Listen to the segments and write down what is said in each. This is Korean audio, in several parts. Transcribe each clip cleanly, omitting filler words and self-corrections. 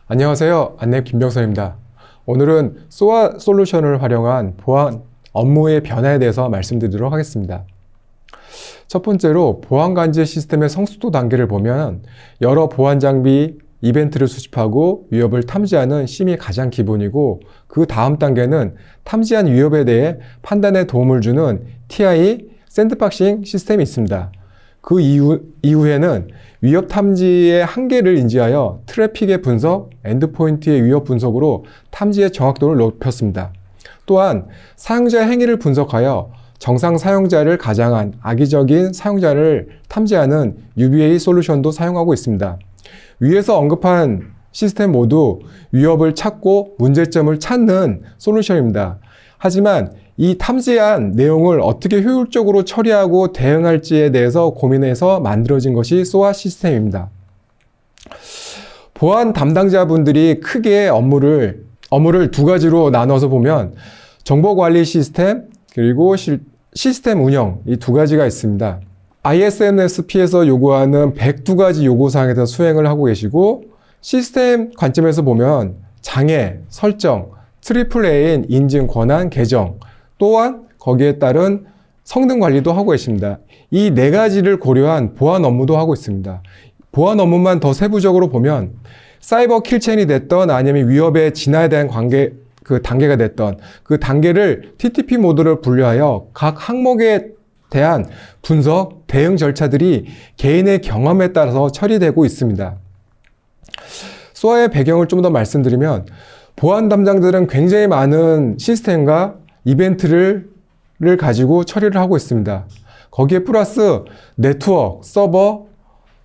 안녕하세요. 안내 김병선입니다. 오늘은 SOA 솔루션을 활용한 보안 업무의 변화에 대해서 말씀드리도록 하겠습니다. 첫 번째로 보안 관제 시스템의 성숙도 단계를 보면 여러 보안 장비, 이벤트를 수집하고 위협을 탐지하는 심이 가장 기본이고, 그 다음 단계는 탐지한 위협에 대해 판단에 도움을 주는 TI 샌드박싱 시스템이 있습니다. 그 이후에는 위협 탐지의 한계를 인지하여 트래픽의 분석, 엔드포인트의 위협 분석으로 탐지의 정확도를 높였습니다. 또한 사용자 행위를 분석하여 정상 사용자를 가장한 악의적인 사용자를 탐지하는 UBA 솔루션도 사용하고 있습니다. 위에서 언급한 시스템 모두 위협을 찾고 문제점을 찾는 솔루션입니다. 하지만 이 탐지한 내용을 어떻게 효율적으로 처리하고 대응할지에 대해서 고민해서 만들어진 것이 SOA 시스템입니다. 보안 담당자분들이 크게 업무를 두 가지로 나눠서 보면 정보관리 시스템 그리고 시스템 운영, 이 두 가지가 있습니다. ISMSP에서 요구하는 102가지 요구사항에 대해서 수행을 하고 계시고, 시스템 관점에서 보면 장애, 설정, AAA인 인증, 권한, 계정, 또한 거기에 따른 성능 관리도 하고 계십니다. 이 네 가지를 고려한 보안 업무도 하고 있습니다. 보안 업무만 더 세부적으로 보면 사이버 킬체인이 됐던 아니면 위협의 진화에 대한 단계가 됐던 그 단계를 TTP 모드로 분류하여 각 항목에 대한 분석, 대응 절차들이 개인의 경험에 따라서 처리되고 있습니다. SOA의 배경을 좀 더 말씀드리면, 보안 담당들은 굉장히 많은 시스템과 이벤트를 가지고 처리를 하고 있습니다. 거기에 플러스 네트워크, 서버,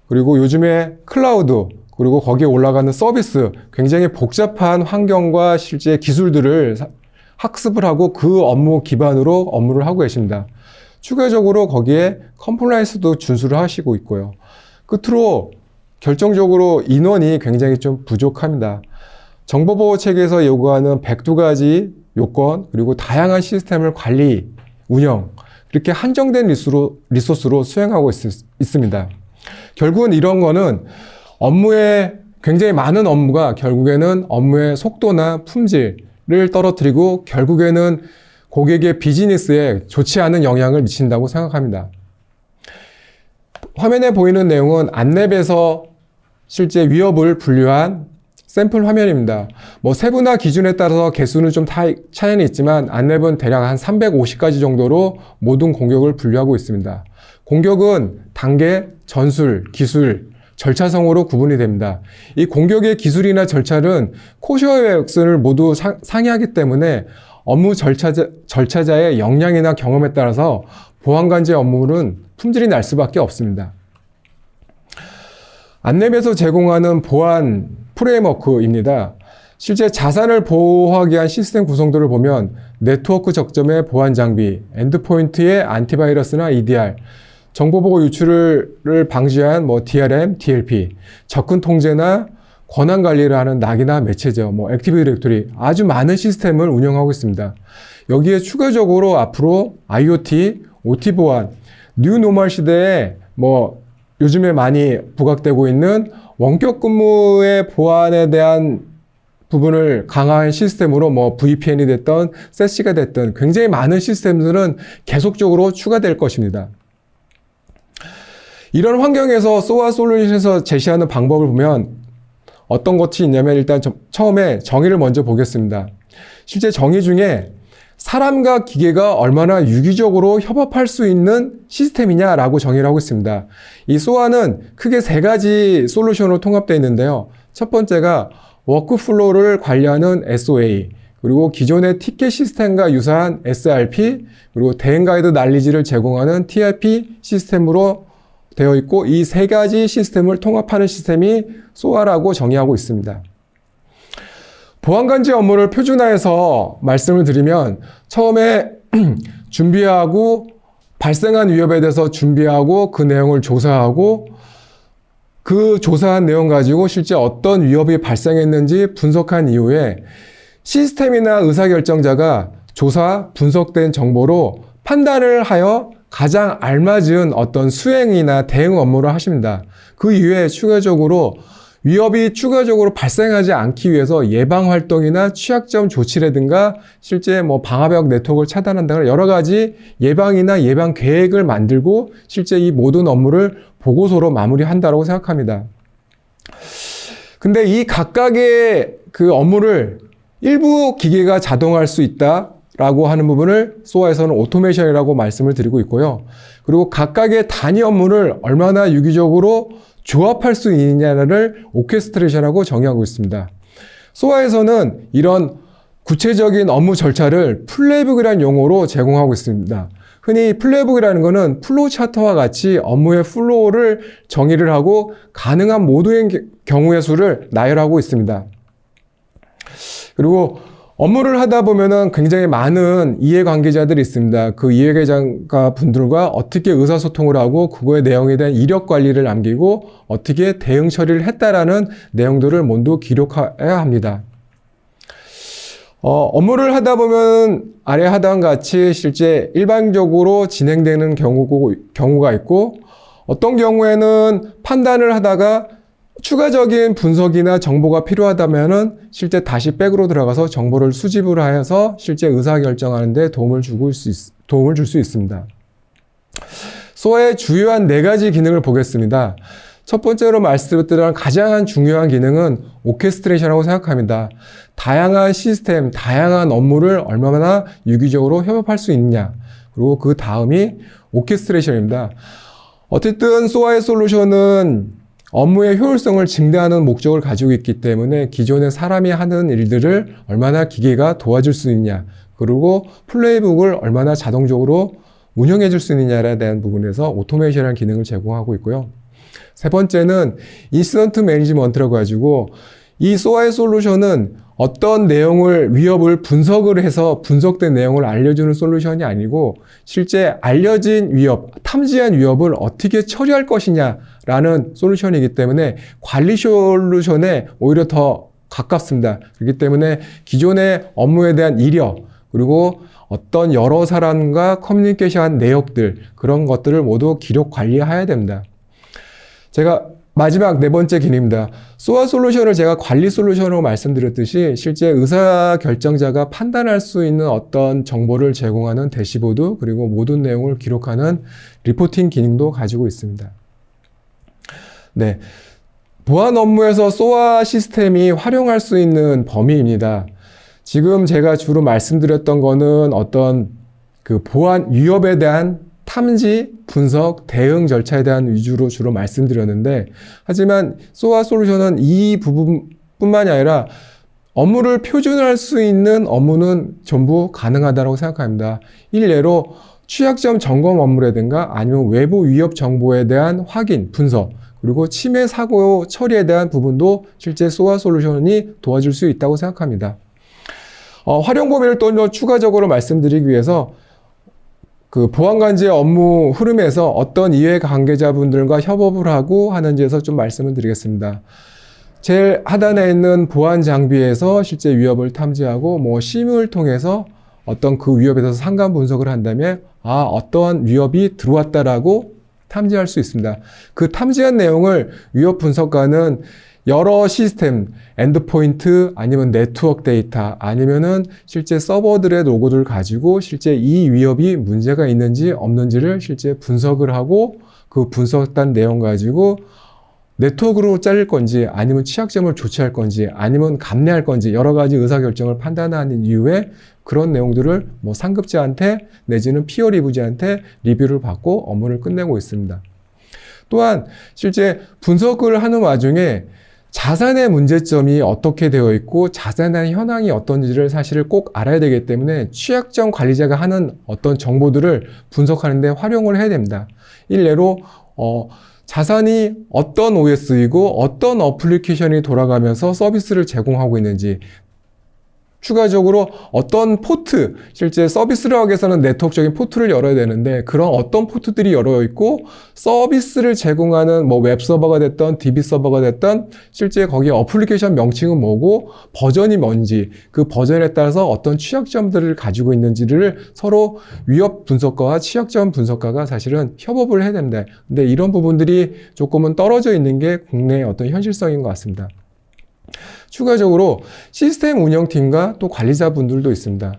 그리고 요즘에 클라우드, 그리고 거기에 올라가는 서비스, 굉장히 복잡한 환경과 실제 기술들을 학습을 하고 그 업무 기반으로 업무를 하고 계십니다. 추가적으로 거기에 컴플라이언스도 준수를 하시고 있고요. 끝으로 결정적으로 인원이 굉장히 좀 부족합니다. 정보보호 체계에서 요구하는 102가지 요건, 그리고 다양한 시스템을 관리, 운영, 이렇게 한정된 리소스로 수행하고 있습니다. 결국은 이런 거는 업무에 굉장히 많은 업무가 결국에는 업무의 속도나 품질을 떨어뜨리고 결국에는 고객의 비즈니스에 좋지 않은 영향을 미친다고 생각합니다. 화면에 보이는 내용은 안랩에서 실제 위협을 분류한 샘플 화면입니다. 세부나 기준에 따라서 개수는 좀 차이는 있지만 안랩은 대략 한 350가지 정도로 모든 공격을 분류하고 있습니다. 공격은 단계, 전술, 기술, 절차성으로 구분이 됩니다. 이 공격의 기술이나 절차는 코어의 액션을 모두 상회하기 때문에 업무 절차자의 역량이나 경험에 따라서 보안관제 업무는 품질이 날 수밖에 없습니다. 안랩에서 제공하는 보안 프레임워크입니다. 실제 자산을 보호하기 위한 시스템 구성들을 보면 네트워크 적점의 보안 장비, 엔드포인트의 안티바이러스나 EDR, 정보보호 유출을 방지한 DRM, DLP, 접근 통제나 권한 관리를 하는 낙이나 매체죠. 액티브 디렉토리, 아주 많은 시스템을 운영하고 있습니다. 여기에 추가적으로 앞으로 IoT, OT 보안, 뉴 노멀 시대에 요즘에 많이 부각되고 있는 원격 근무의 보안에 대한 부분을 강화한 시스템으로 VPN이 됐던 세시가 됐던 굉장히 많은 시스템들은 계속적으로 추가될 것입니다. 이런 환경에서 SOA 솔루션에서 제시하는 방법을 보면 어떤 것이 있냐면, 일단 처음에 정의를 먼저 보겠습니다. 실제 정의 중에 사람과 기계가 얼마나 유기적으로 협업할 수 있는 시스템이냐라고 정의를 하고 있습니다. 이 SOA는 크게 3가지 솔루션으로 통합되어 있는데요. 첫 번째가 워크플로우를 관리하는 SOA, 그리고 기존의 티켓 시스템과 유사한 SRP, 그리고 대응 가이드 난리지를 제공하는 TRP 시스템으로 되어 있고, 이 3가지 시스템을 통합하는 시스템이 SOA라고 정의하고 있습니다. 보안관제 업무를 표준화해서 말씀을 드리면, 처음에 준비하고 발생한 위협에 대해서 준비하고 그 내용을 조사하고 그 조사한 내용 가지고 실제 어떤 위협이 발생했는지 분석한 이후에 시스템이나 의사결정자가 조사, 분석된 정보로 판단을 하여 가장 알맞은 어떤 수행이나 대응 업무를 하십니다. 그 이외에 추가적으로 위협이 추가적으로 발생하지 않기 위해서 예방 활동이나 취약점 조치라든가 실제 뭐 방화벽 네트워크를 차단한다거나 여러 가지 예방이나 예방 계획을 만들고 실제 이 모든 업무를 보고서로 마무리한다고 생각합니다. 근데 이 각각의 그 업무를 일부 기계가 자동화할 수 있다라고 하는 부분을 소아에서는 오토메이션이라고 말씀을 드리고 있고요. 그리고 각각의 단위 업무를 얼마나 유기적으로 조합할 수 있느냐를 오케스트레이션하고 정의하고 있습니다. 소아에서는 이런 구체적인 업무 절차를 플레이북이라는 용어로 제공하고 있습니다. 흔히 플레이북이라는 것은 플로우 차트와 같이 업무의 플로우를 정의를 하고 가능한 모든 경우의 수를 나열하고 있습니다. 그리고 업무를 하다 보면은 굉장히 많은 이해관계자들이 있습니다. 그 이해관계자 분들과 어떻게 의사소통을 하고 그거의 내용에 대한 이력 관리를 남기고 어떻게 대응 처리를 했다라는 내용들을 모두 기록해야 합니다. 업무를 하다 보면 아래 하단과 같이 실제 일반적으로 진행되는 경우가 있고 어떤 경우에는 판단을 하다가 추가적인 분석이나 정보가 필요하다면은 실제 다시 백으로 들어가서 정보를 수집을 하여서 실제 의사결정하는 데 도움을 줄 수 있습니다. 소아의 주요한 4가지 기능을 보겠습니다. 첫 번째로 말씀드린 가장 중요한 기능은 오케스트레이션이라고 생각합니다. 다양한 시스템, 다양한 업무를 얼마나 유기적으로 협업할 수 있느냐. 그리고 그 다음이 오케스트레이션입니다. 어쨌든 소아의 솔루션은 업무의 효율성을 증대하는 목적을 가지고 있기 때문에 기존에 사람이 하는 일들을 얼마나 기계가 도와줄 수 있냐, 그리고 플레이북을 얼마나 자동적으로 운영해 줄 수 있느냐에 대한 부분에서 오토메이션이라는 기능을 제공하고 있고요. 세 번째는 인시던트 매니지먼트라고 가지고 이 소아의 솔루션은 어떤 내용을 위협을 분석을 해서 분석된 내용을 알려주는 솔루션이 아니고 실제 알려진 위협, 탐지한 위협을 어떻게 처리할 것이냐라는 솔루션이기 때문에 관리 솔루션에 오히려 더 가깝습니다. 그렇기 때문에 기존의 업무에 대한 이력, 그리고 어떤 여러 사람과 커뮤니케이션한 내역들, 그런 것들을 모두 기록 관리해야 됩니다. 제가 마지막 4번째 기능입니다. 소아 솔루션을 제가 관리 솔루션으로 말씀드렸듯이 실제 의사결정자가 판단할 수 있는 어떤 정보를 제공하는 대시보드, 그리고 모든 내용을 기록하는 리포팅 기능도 가지고 있습니다. 네, 보안 업무에서 소아 시스템이 활용할 수 있는 범위입니다. 지금 제가 주로 말씀드렸던 거는 어떤 그 보안 위협에 대한 탐지, 분석, 대응 절차에 대한 위주로 주로 말씀드렸는데, 하지만 소아 솔루션은 이 부분뿐만이 아니라 업무를 표준화할 수 있는 업무는 전부 가능하다고 생각합니다. 일례로 취약점 점검 업무라든가 아니면 외부 위협 정보에 대한 확인, 분석, 그리고 침해 사고 처리에 대한 부분도 실제 소아 솔루션이 도와줄 수 있다고 생각합니다. 활용 범위를 또 추가적으로 말씀드리기 위해서 그 보안관제 업무 흐름에서 어떤 이해 관계자분들과 협업을 하고 하는지에서 좀 말씀을 드리겠습니다. 제일 하단에 있는 보안 장비에서 실제 위협을 탐지하고 심을 통해서 어떤 그 위협에 대해서 상관 분석을 한다면 어떠한 위협이 들어왔다라고 탐지할 수 있습니다. 그 탐지한 내용을 위협 분석가는 여러 시스템, 엔드포인트, 아니면 네트워크 데이터, 아니면은 실제 서버들의 로고들을 가지고 실제 이 위협이 문제가 있는지 없는지를 실제 분석을 하고 그 분석한 내용 가지고 네트워크로 자를 건지 아니면 취약점을 조치할 건지 아니면 감내할 건지 여러 가지 의사결정을 판단하는 이후에 그런 내용들을 상급자한테 내지는 피어 리뷰자한테 리뷰를 받고 업무를 끝내고 있습니다. 또한 실제 분석을 하는 와중에 자산의 문제점이 어떻게 되어 있고 자산의 현황이 어떤지를 사실 꼭 알아야 되기 때문에 취약점 관리자가 하는 어떤 정보들을 분석하는 데 활용을 해야 됩니다. 일례로 자산이 어떤 OS이고 어떤 어플리케이션이 돌아가면서 서비스를 제공하고 있는지, 추가적으로 어떤 포트, 실제 서비스를 하기 위해서는 네트워크적인 포트를 열어야 되는데 그런 어떤 포트들이 열어 있고 서비스를 제공하는 뭐 웹서버가 됐던 DB 서버가 됐던 실제 거기 어플리케이션 명칭은 뭐고 버전이 뭔지 그 버전에 따라서 어떤 취약점들을 가지고 있는지를 서로 위협 분석가와 취약점 분석가가 사실은 협업을 해야 됩니다. 근데 이런 부분들이 조금은 떨어져 있는 게 국내의 어떤 현실성인 것 같습니다. 추가적으로 시스템 운영팀과 또 관리자분들도 있습니다.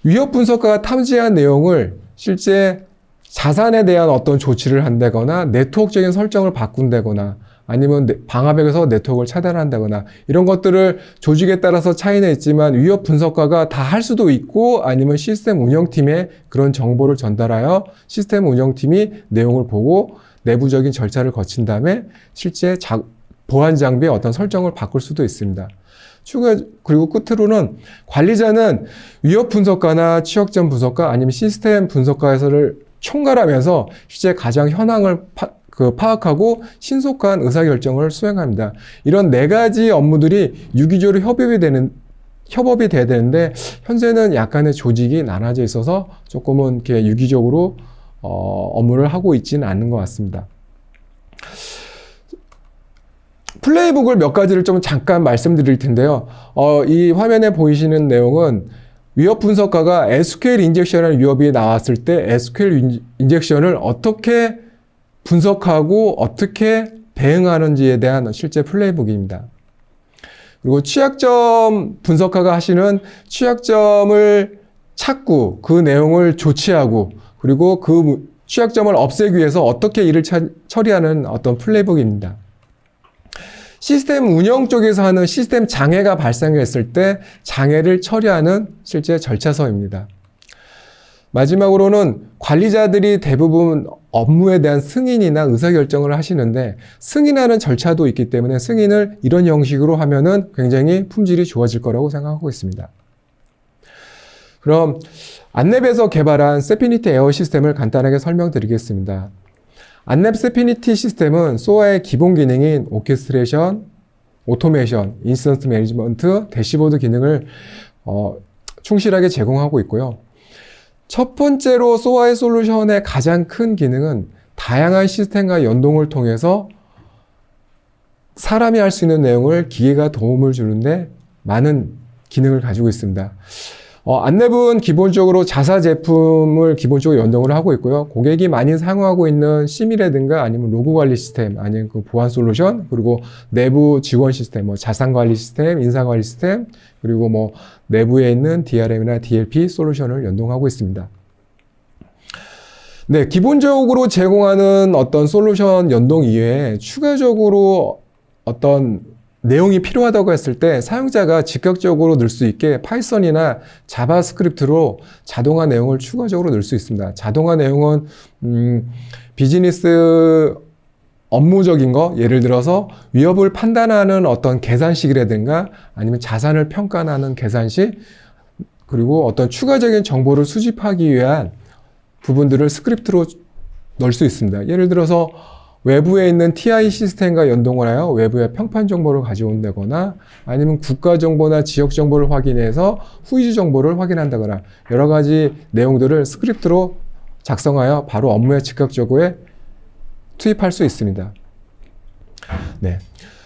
위협 분석가가 탐지한 내용을 실제 자산에 대한 어떤 조치를 한다거나 네트워크적인 설정을 바꾼다거나 아니면 방화벽에서 네트워크를 차단한다거나 이런 것들을 조직에 따라서 차이는 있지만 위협 분석가가 다 할 수도 있고 아니면 시스템 운영팀에 그런 정보를 전달하여 시스템 운영팀이 내용을 보고 내부적인 절차를 거친 다음에 실제 보안 장비의 어떤 설정을 바꿀 수도 있습니다. 그리고 끝으로는 관리자는 위협 분석가나 취약점 분석가 아니면 시스템 분석가에서를 총괄하면서 실제 가장 현황을 파악하고 신속한 의사결정을 수행합니다. 이런 네 가지 업무들이 유기적으로 협업이 돼야 되는데 현재는 약간의 조직이 나눠져 있어서 조금은 이렇게 유기적으로 업무를 하고 있지는 않는 것 같습니다. 플레이북을 몇 가지를 좀 잠깐 말씀드릴 텐데요. 이 화면에 보이시는 내용은 위협 분석가가 SQL 인젝션이라는 위협이 나왔을 때 SQL 인젝션을 어떻게 분석하고 어떻게 대응하는지에 대한 실제 플레이북입니다. 그리고 취약점 분석가가 하시는 취약점을 찾고 그 내용을 조치하고 그리고 그 취약점을 없애기 위해서 어떻게 일을 처리하는 어떤 플레이북입니다. 시스템 운영 쪽에서 하는 시스템 장애가 발생했을 때 장애를 처리하는 실제 절차서입니다. 마지막으로는 관리자들이 대부분 업무에 대한 승인이나 의사결정을 하시는데 승인하는 절차도 있기 때문에 승인을 이런 형식으로 하면은 굉장히 품질이 좋아질 거라고 생각하고 있습니다. 그럼 안랩에서 개발한 세피니티 에어 시스템을 간단하게 설명드리겠습니다. 안랩 세피니티 시스템은 소아의 기본 기능인 오케스트레이션, 오토메이션, 인스턴스 매니지먼트, 대시보드 기능을 충실하게 제공하고 있고요. 첫 번째로 소아의 솔루션의 가장 큰 기능은 다양한 시스템과 연동을 통해서 사람이 할 수 있는 내용을 기계가 도움을 주는데 많은 기능을 가지고 있습니다. 안랩은 기본적으로 자사 제품을 기본적으로 연동을 하고 있고요. 고객이 많이 사용하고 있는 심이라든가 아니면 로그 관리 시스템, 아니면 그 보안 솔루션, 그리고 내부 지원 시스템, 뭐 자산 관리 시스템, 인사 관리 시스템, 그리고 뭐 내부에 있는 DRM이나 DLP 솔루션을 연동하고 있습니다. 네, 기본적으로 제공하는 어떤 솔루션 연동 이외에 추가적으로 어떤 내용이 필요하다고 했을 때 사용자가 즉각적으로 넣을 수 있게 파이썬이나 자바스크립트로 자동화 내용을 추가적으로 넣을 수 있습니다. 자동화 내용은 비즈니스 업무적인 거, 예를 들어서 위협을 판단하는 어떤 계산식이라든가 아니면 자산을 평가하는 계산식, 그리고 어떤 추가적인 정보를 수집하기 위한 부분들을 스크립트로 넣을 수 있습니다. 예를 들어서 외부에 있는 TI 시스템과 연동을 하여 외부의 평판 정보를 가져온다거나 아니면 국가 정보나 지역 정보를 확인해서 후이지 정보를 확인한다거나 여러 가지 내용들을 스크립트로 작성하여 바로 업무에 즉각적으로 투입할 수 있습니다. 네.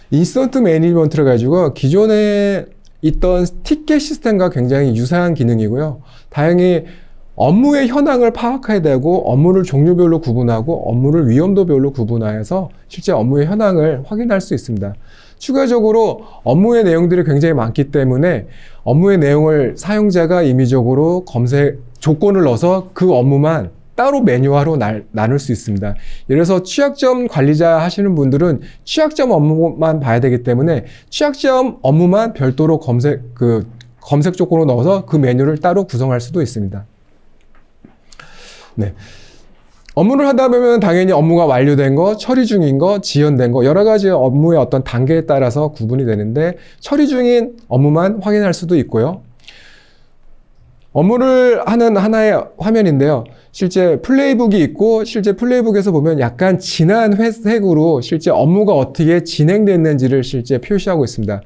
인스턴트 매니지먼트를 가지고 기존에 있던 티켓 시스템과 굉장히 유사한 기능이고요. 다행히 업무의 현황을 파악해야 되고 업무를 종류별로 구분하고 업무를 위험도별로 구분하여서 실제 업무의 현황을 확인할 수 있습니다. 추가적으로 업무의 내용들이 굉장히 많기 때문에 업무의 내용을 사용자가 임의적으로 조건을 넣어서 그 업무만 따로 메뉴화로 나눌 수 있습니다. 예를 들어서 취약점 관리자 하시는 분들은 취약점 업무만 봐야 되기 때문에 취약점 업무만 별도로 검색 조건으로 넣어서 그 메뉴를 따로 구성할 수도 있습니다. 네. 업무를 하다 보면 당연히 업무가 완료된 거, 처리 중인 거, 지연된 거 여러 가지 업무의 어떤 단계에 따라서 구분이 되는데 처리 중인 업무만 확인할 수도 있고요. 업무를 하는 하나의 화면인데요. 실제 플레이북이 있고 실제 플레이북에서 보면 약간 진한 회색으로 실제 업무가 어떻게 진행됐는지를 실제 표시하고 있습니다.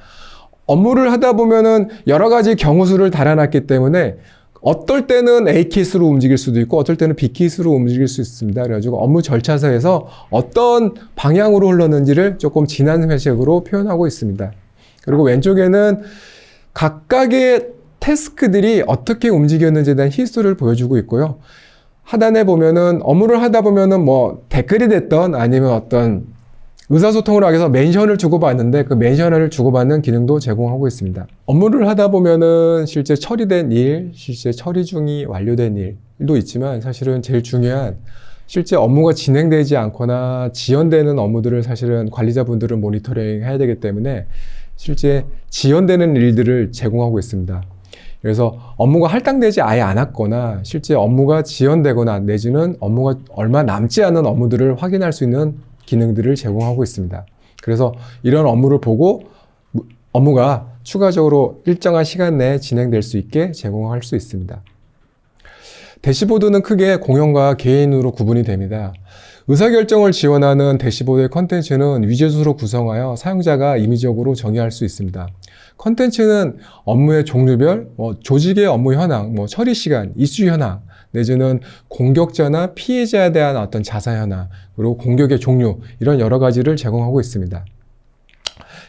업무를 하다 보면은 여러 가지 경우수를 달아놨기 때문에 어떨 때는 A킷으로 움직일 수도 있고 어떨 때는 B킷으로 움직일 수 있습니다. 그래가지고 업무 절차서에서 어떤 방향으로 흘렀는지를 조금 진한 회색으로 표현하고 있습니다. 그리고 왼쪽에는 각각의 태스크들이 어떻게 움직였는지에 대한 히스토리를 보여주고 있고요. 하단에 보면은 업무를 하다 보면은 뭐 댓글이 됐던 아니면 어떤 의사소통을 하기 위해서 멘션을 주고받는데 그 멘션을 주고받는 기능도 제공하고 있습니다. 업무를 하다 보면은 실제 처리된 일, 실제 처리 중이 완료된 일도 있지만 사실은 제일 중요한 실제 업무가 진행되지 않거나 지연되는 업무들을 사실은 관리자분들은 모니터링 해야 되기 때문에 실제 지연되는 일들을 제공하고 있습니다. 그래서 업무가 할당되지 아예 않았거나 실제 업무가 지연되거나 내지는 업무가 얼마 남지 않은 업무들을 확인할 수 있는 기능들을 제공하고 있습니다. 그래서 이런 업무를 보고 업무가 추가적으로 일정한 시간 내에 진행될 수 있게 제공할 수 있습니다. 대시보드는 크게 공용과 개인으로 구분이 됩니다. 의사결정을 지원하는 대시보드의 컨텐츠는 위젯으로 구성하여 사용자가 임의적으로 정의할 수 있습니다. 컨텐츠는 업무의 종류별, 조직의 업무 현황, 처리 시간, 이슈 현황, 내지는 공격자나 피해자에 대한 어떤 자사 현황, 그리고 공격의 종류, 이런 여러 가지를 제공하고 있습니다.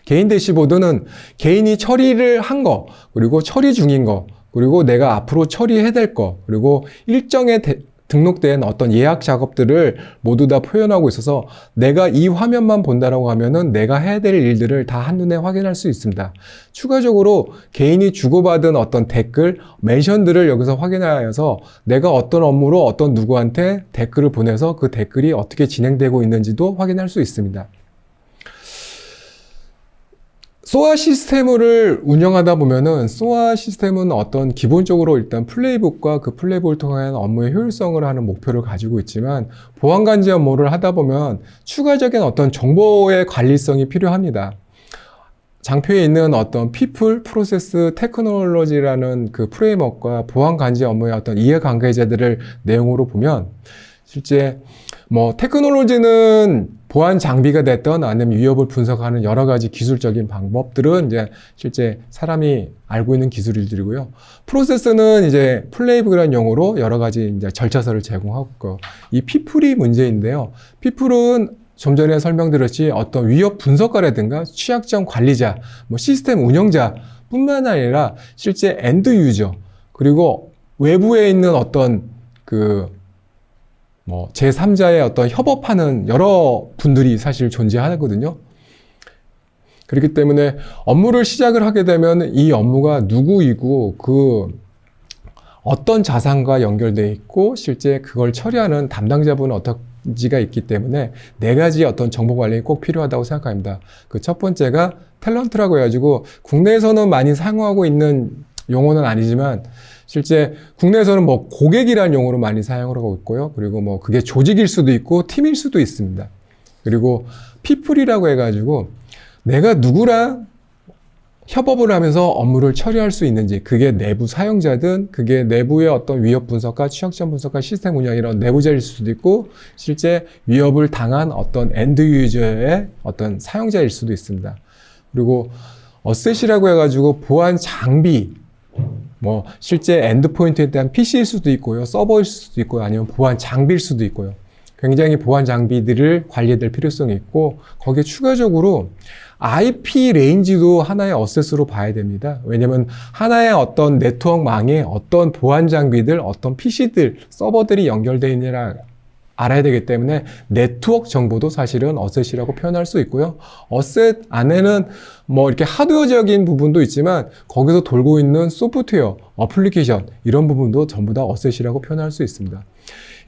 개인 대시보드는 개인이 처리를 한 거, 그리고 처리 중인 거, 그리고 내가 앞으로 처리해야 될 거, 그리고 일정에 등록된 어떤 예약 작업들을 모두 다 표현하고 있어서 내가 이 화면만 본다라고 하면은 내가 해야 될 일들을 다 한눈에 확인할 수 있습니다. 추가적으로 개인이 주고받은 어떤 댓글, 멘션들을 여기서 확인하여서 내가 어떤 업무로 어떤 누구한테 댓글을 보내서 그 댓글이 어떻게 진행되고 있는지도 확인할 수 있습니다. 소아 시스템을 운영하다 보면은 소아 시스템은 어떤 기본적으로 일단 플레이북과 그 플레이북을 통한 업무의 효율성을 하는 목표를 가지고 있지만 보안관제 업무를 하다 보면 추가적인 어떤 정보의 관리성이 필요합니다. 장표에 있는 어떤 people, process, technology라는 그 프레임워크와 보안관제 업무의 어떤 이해관계자들을 내용으로 보면 실제 테크놀로지는 보안 장비가 됐던 아니면 위협을 분석하는 여러 가지 기술적인 방법들은 이제 실제 사람이 알고 있는 기술들이고요. 프로세스는 이제 플레이북이라는 용어로 여러 가지 이제 절차서를 제공하고 있고, 이 피플이 문제인데요. 피플은 좀 전에 설명드렸듯이 어떤 위협 분석가라든가 취약점 관리자, 시스템 운영자 뿐만 아니라 실제 엔드 유저, 그리고 외부에 있는 어떤 제3자의 어떤 협업하는 여러 분들이 사실 존재하거든요. 그렇기 때문에 업무를 시작을 하게 되면 이 업무가 누구이고 어떤 자산과 연결되어 있고 실제 그걸 처리하는 담당자분은 어떤지가 있기 때문에 네 가지 어떤 정보 관리가 꼭 필요하다고 생각합니다. 그 첫 번째가 탤런트라고 해가지고 국내에서는 많이 사용하고 있는 용어는 아니지만 실제 국내에서는 고객이라는 용어로 많이 사용을 하고 있고요. 그리고 그게 조직일 수도 있고 팀일 수도 있습니다. 그리고 people이라고 해가지고 내가 누구랑 협업을 하면서 업무를 처리할 수 있는지, 그게 내부 사용자든 그게 내부의 어떤 위협 분석과 취약점 분석과 시스템 운영 이런 내부자일 수도 있고 실제 위협을 당한 어떤 엔드 유저의 어떤 사용자일 수도 있습니다. 그리고 어셋이라고 해가지고 보안 장비, 실제 엔드포인트에 대한 PC일 수도 있고요. 서버일 수도 있고요. 아니면 보안 장비일 수도 있고요. 굉장히 보안 장비들을 관리해야 될 필요성이 있고 거기에 추가적으로 IP 레인지도 하나의 어셋으로 봐야 됩니다. 왜냐면 하나의 어떤 네트워크망에 어떤 보안 장비들, 어떤 PC들, 서버들이 연결되어 있느냐 알아야 되기 때문에 네트워크 정보도 사실은 어셋이라고 표현할 수 있고요. 어셋 안에는 이렇게 하드웨어적인 부분도 있지만 거기서 돌고 있는 소프트웨어, 어플리케이션 이런 부분도 전부 다 어셋이라고 표현할 수 있습니다.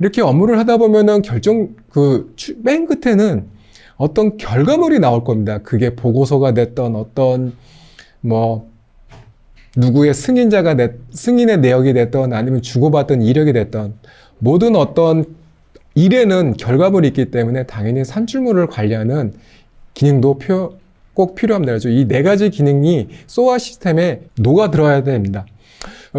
이렇게 업무를 하다 보면은 맨 끝에는 어떤 결과물이 나올 겁니다. 그게 보고서가 됐던 어떤 누구의 승인의 내역이 됐던 아니면 주고받던 이력이 됐던 모든 어떤 일에는 결과물이 있기 때문에 당연히 산출물을 관리하는 기능도 꼭 필요합니다. 그래서 이 네 가지 기능이 소아 시스템에 녹아들어야 됩니다.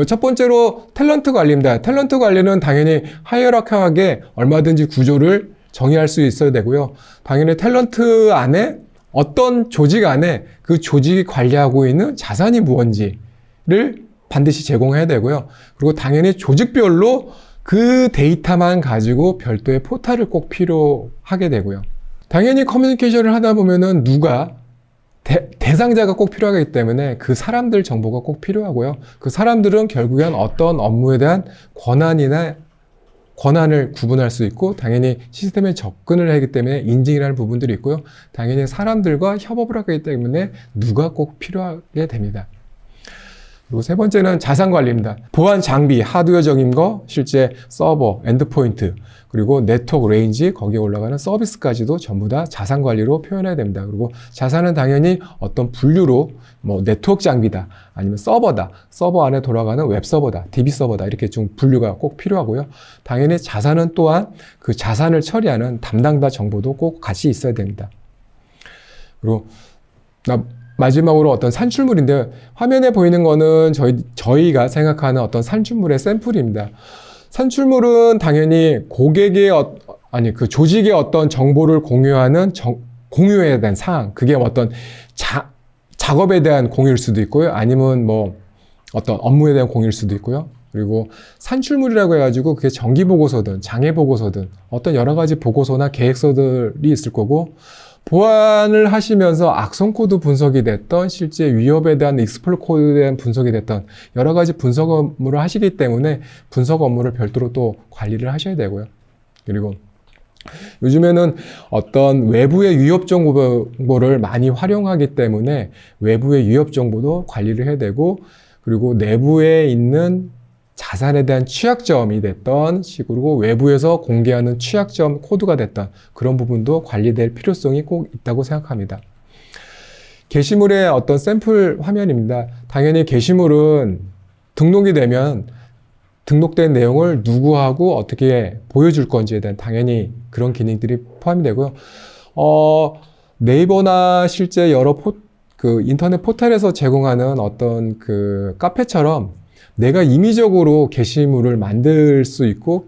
첫 번째로 탤런트 관리입니다. 탤런트 관리는 당연히 하이어라키하게 얼마든지 구조를 정의할 수 있어야 되고요. 당연히 탤런트 안에 어떤 조직 안에 그 조직이 관리하고 있는 자산이 무언지를 반드시 제공해야 되고요. 그리고 당연히 조직별로 그 데이터만 가지고 별도의 포탈을 꼭 필요하게 되고요. 당연히 커뮤니케이션을 하다 보면은 누가 대상자가 꼭 필요하기 때문에 그 사람들 정보가 꼭 필요하고요. 그 사람들은 결국엔 어떤 업무에 대한 권한을 구분할 수 있고, 당연히 시스템에 접근을 하기 때문에 인증이라는 부분들이 있고요. 당연히 사람들과 협업을 하기 때문에 누가 꼭 필요하게 됩니다. 그리고 세 번째는 자산 관리입니다. 보안 장비, 하드웨어적인 거, 실제 서버, 엔드포인트, 그리고 네트워크 레인지, 거기에 올라가는 서비스까지도 전부 다 자산 관리로 표현해야 됩니다. 그리고 자산은 당연히 어떤 분류로 뭐 네트워크 장비다, 아니면 서버다, 서버 안에 돌아가는 웹 서버다, DB 서버다, 이렇게 좀 분류가 꼭 필요하고요. 당연히 자산은 또한 그 자산을 처리하는 담당자 정보도 꼭 같이 있어야 됩니다. 그리고 마지막으로 어떤 산출물인데, 화면에 보이는 거는 저희가 생각하는 어떤 산출물의 샘플입니다. 산출물은 당연히 고객의 그 조직의 어떤 정보를 공유해야 되는 사항, 그게 어떤 작업에 대한 공유일 수도 있고요. 아니면 뭐 어떤 업무에 대한 공유일 수도 있고요. 그리고 산출물이라고 해가지고 그게 정기 보고서든 장애 보고서든 어떤 여러 가지 보고서나 계획서들이 있을 거고, 보안을 하시면서 악성 코드 분석이 됐던, 실제 위협에 대한 익스플로이트 코드에 대한 분석이 됐던 여러 가지 분석 업무를 하시기 때문에 분석 업무를 별도로 또 관리를 하셔야 되고요. 그리고 요즘에는 어떤 외부의 위협 정보를 많이 활용하기 때문에 외부의 위협 정보도 관리를 해야 되고, 그리고 내부에 있는 자산에 대한 취약점이 됐던 식으로 외부에서 공개하는 취약점 코드가 됐던 그런 부분도 관리될 필요성이 꼭 있다고 생각합니다. 게시물의 어떤 샘플 화면입니다. 당연히 게시물은 등록이 되면 등록된 내용을 누구하고 어떻게 보여줄 건지에 대한 당연히 그런 기능들이 포함이 되고요. 네이버나 실제 여러 인터넷 포털에서 제공하는 어떤 그 카페처럼 내가 임의적으로 게시물을 만들 수 있고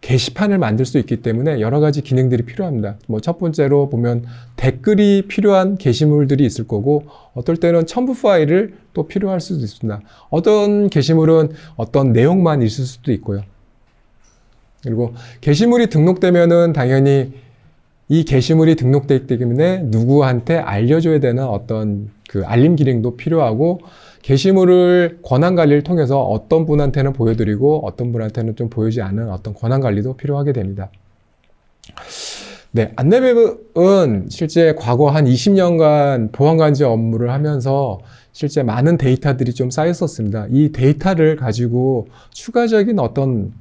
게시판을 만들 수 있기 때문에 여러 가지 기능들이 필요합니다. 뭐 첫 번째로 보면 댓글이 필요한 게시물들이 있을 거고, 어떨 때는 첨부 파일을 또 필요할 수도 있습니다. 어떤 게시물은 어떤 내용만 있을 수도 있고요. 그리고 게시물이 등록되면은 당연히 이 게시물이 등록되기 때문에 누구한테 알려줘야 되는 어떤 그 알림 기능도 필요하고, 게시물을 권한 관리를 통해서 어떤 분한테는 보여드리고 어떤 분한테는 좀 보이지 않은 어떤 권한 관리도 필요하게 됩니다. 네, 안내웹은 실제 과거 한 20년간 보안관제 업무를 하면서 실제 많은 데이터들이 좀 쌓였었습니다. 이 데이터를 가지고 추가적인 어떤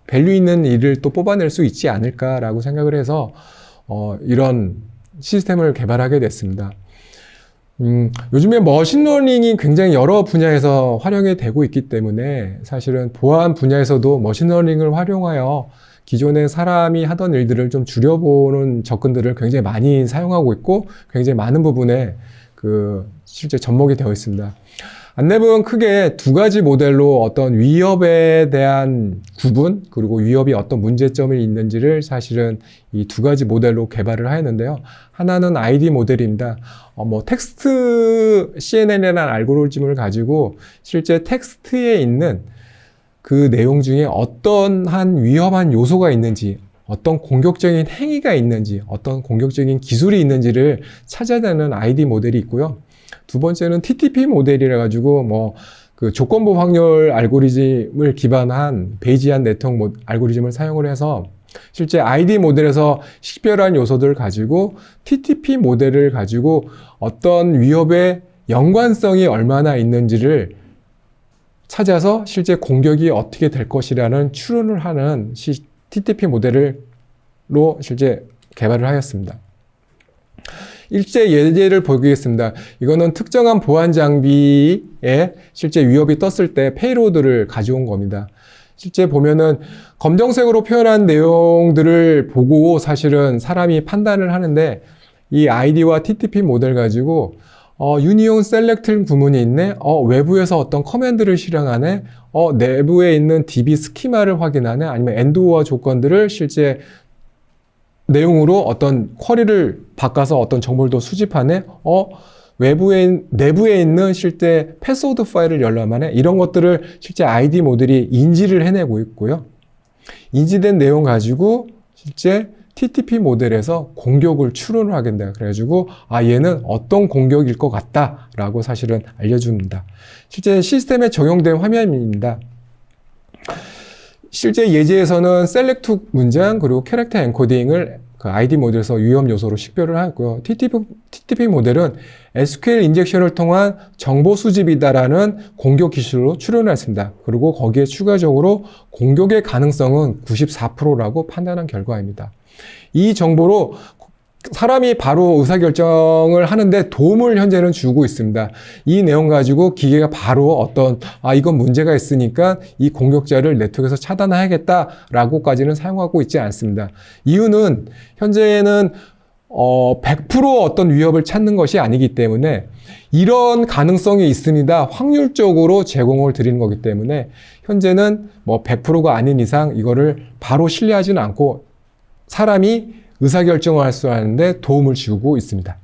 밸류 있는 일을 또 뽑아낼 수 있지 않을까라고 생각을 해서 이런 시스템을 개발하게 됐습니다. 요즘에 머신러닝이 굉장히 여러 분야에서 활용이 되고 있기 때문에 사실은 보안 분야에서도 머신러닝을 활용하여 기존에 사람이 하던 일들을 좀 줄여보는 접근들을 굉장히 많이 사용하고 있고, 굉장히 많은 부분에 실제 접목이 되어 있습니다. 안내북은 크게 두 가지 모델로 어떤 위협에 대한 구분, 그리고 위협이 어떤 문제점이 있는지를 사실은 이 두 가지 모델로 개발을 하였는데요. 하나는 ID 모델입니다. 텍스트 CNN이라는 알고리즘을 가지고 실제 텍스트에 있는 그 내용 중에 어떤 한 위험한 요소가 있는지, 어떤 공격적인 행위가 있는지, 어떤 공격적인 기술이 있는지를 찾아내는 ID 모델이 있고요. 두 번째는 TTP 모델이라 가지고 그 조건부 확률 알고리즘을 기반한 베이지안 네트워크 알고리즘을 사용을 해서 실제 ID 모델에서 식별한 요소들을 가지고 TTP 모델을 가지고 어떤 위협의 연관성이 얼마나 있는지를 찾아서 실제 공격이 어떻게 될 것이라는 추론을 하는 TTP 모델로 실제 개발을 하였습니다. 일제 예제를 보겠습니다. 이거는 특정한 보안 장비에 실제 위협이 떴을 때 페이로드를 가져온 겁니다. 실제 보면은 검정색으로 표현한 내용들을 보고 사실은 사람이 판단을 하는데, 이 ID와 TTP 모델 가지고 유니온 셀렉트 구문이 있네, 외부에서 어떤 커맨드를 실행하네, 내부에 있는 DB 스키마를 확인하네, 아니면 엔드오어 조건들을 실제 내용으로 어떤 쿼리를 바꿔서 어떤 정보를 더 수집하네? 내부에 있는 실제 패스워드 파일을 열람하네? 이런 것들을 실제 ID 모델이 인지를 해내고 있고요. 인지된 내용 가지고 실제 TTP 모델에서 공격을 추론을 하게 된다. 그래가지고 얘는 어떤 공격일 것 같다라고 사실은 알려줍니다. 실제 시스템에 적용된 화면입니다. 실제 예제에서는 셀렉트 문장 그리고 캐릭터 엔코딩을 그 ID 모델에서 위험 요소로 식별을 하고요. TTP 모델은 SQL 인젝션을 통한 정보 수집이다라는 공격 기술로 추론했습니다. 그리고 거기에 추가적으로 공격의 가능성은 94%라고 판단한 결과입니다. 이 정보로 사람이 바로 의사결정을 하는데 도움을 현재는 주고 있습니다. 이 내용 가지고 기계가 바로 이건 문제가 있으니까 이 공격자를 네트워크에서 차단해야겠다라고까지는 사용하고 있지 않습니다. 이유는 현재는 100% 어떤 위협을 찾는 것이 아니기 때문에 이런 가능성이 있습니다. 확률적으로 제공을 드리는 거기 때문에 현재는 100%가 아닌 이상 이거를 바로 신뢰하지는 않고 사람이 의사결정을 할 수 있는데 도움을 주고 있습니다.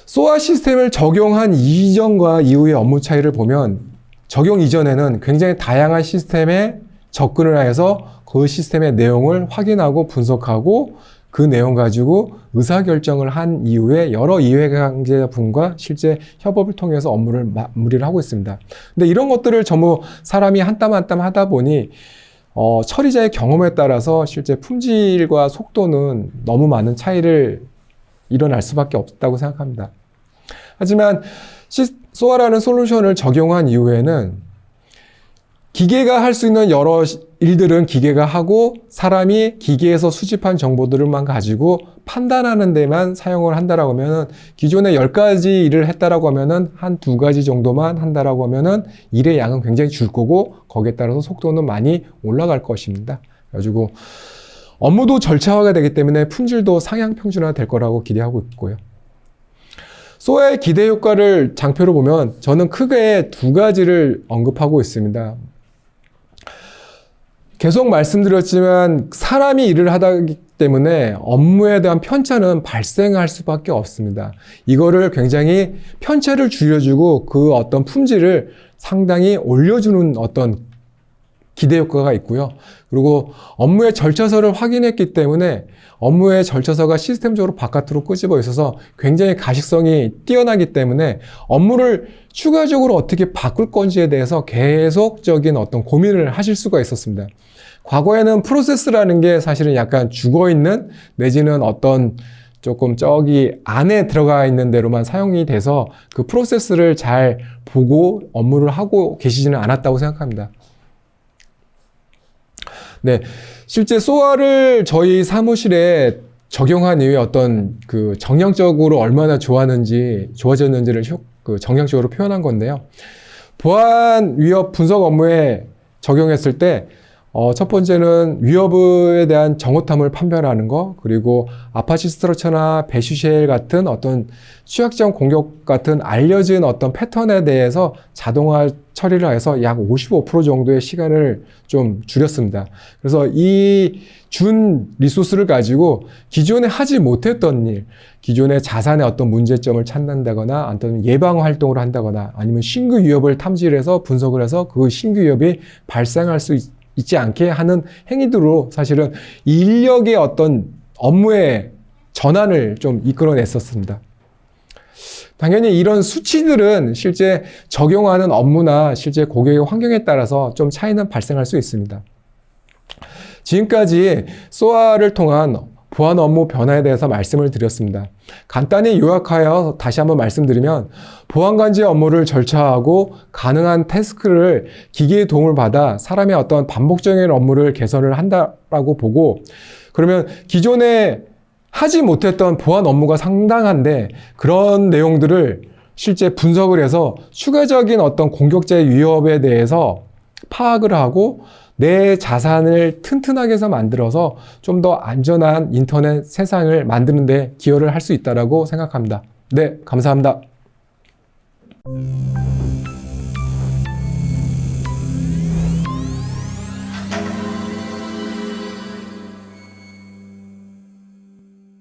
SOA 시스템을 적용한 이전과 이후의 업무 차이를 보면 적용 이전에는 굉장히 다양한 시스템에 접근을 해서 그 시스템의 내용을 확인하고 분석하고 그 내용 가지고 의사결정을 한 이후에 여러 이해관계자분과 실제 협업을 통해서 업무를 마무리를 하고 있습니다. 근데 이런 것들을 전부 사람이 한 땀 한 땀 하다 보니 처리자의 경험에 따라서 실제 품질과 속도는 너무 많은 차이를 일어날 수밖에 없다고 생각합니다. 하지만 SOA라는 솔루션을 적용한 이후에는 기계가 할 수 있는 여러 일들은 기계가 하고 사람이 기계에서 수집한 정보들만 가지고 판단하는 데만 사용을 한다라고 하면은 기존에 10가지 일을 했다라고 하면은 한 2가지 정도만 한다라고 하면은 일의 양은 굉장히 줄 거고 거기에 따라서 속도는 많이 올라갈 것입니다. 그래가지고 업무도 절차화가 되기 때문에 품질도 상향 평준화 될 거라고 기대하고 있고요. SOA의 기대 효과를 장표로 보면 저는 크게 2가지를 언급하고 있습니다. 계속 말씀드렸지만 사람이 일을 하기 때문에 업무에 대한 편차는 발생할 수밖에 없습니다. 이거를 굉장히 편차를 줄여주고 그 어떤 품질을 상당히 올려주는 어떤 기대 효과가 있고요. 그리고 업무의 절차서를 확인했기 때문에 업무의 절차서가 시스템적으로 바깥으로 끄집어 있어서 굉장히 가식성이 뛰어나기 때문에 업무를 추가적으로 어떻게 바꿀 건지에 대해서 계속적인 어떤 고민을 하실 수가 있었습니다. 과거에는 프로세스라는 게 사실은 약간 죽어있는 내지는 어떤 조금 저기 안에 들어가 있는 대로만 사용이 돼서 그 프로세스를 잘 보고 업무를 하고 계시지는 않았다고 생각합니다. 네, 실제 SOA를 저희 사무실에 적용한 이후에 어떤 그 정량적으로 얼마나 좋아졌는지를 정량적으로 표현한 건데요. 보안 위협 분석 업무에 적용했을 때 첫 번째는 위협에 대한 정오탐을 판별하는 거, 그리고 아파치 스트럭처나 배슈쉘 같은 어떤 취약점 공격 같은 알려진 어떤 패턴에 대해서 자동화 처리를 해서 약 55% 정도의 시간을 좀 줄였습니다. 그래서 이 준 리소스를 가지고 기존에 하지 못했던 일, 기존의 자산의 어떤 문제점을 찾는다거나 아니면 예방 활동을 한다거나 아니면 신규 위협을 탐지해서 분석을 해서 그 신규 위협이 발생할 수 있지 않게 하는 행위들로 사실은 인력의 어떤 업무의 전환을 좀 이끌어냈었습니다. 당연히 이런 수치들은 실제 적용하는 업무나 실제 고객의 환경에 따라서 좀 차이는 발생할 수 있습니다. 지금까지 SOA를 통한 보안 업무 변화에 대해서 말씀을 드렸습니다. 간단히 요약하여 다시 한번 말씀드리면 보안관제 업무를 절차하고 가능한 태스크를 기계의 도움을 받아 사람의 어떤 반복적인 업무를 개선을 한다라고 보고, 그러면 기존에 하지 못했던 보안 업무가 상당한데 그런 내용들을 실제 분석을 해서 추가적인 어떤 공격자의 위협에 대해서 파악을 하고 내 자산을 튼튼하게 해서 만들어서 좀 더 안전한 인터넷 세상을 만드는 데 기여를 할 수 있다고 생각합니다. 네, 감사합니다.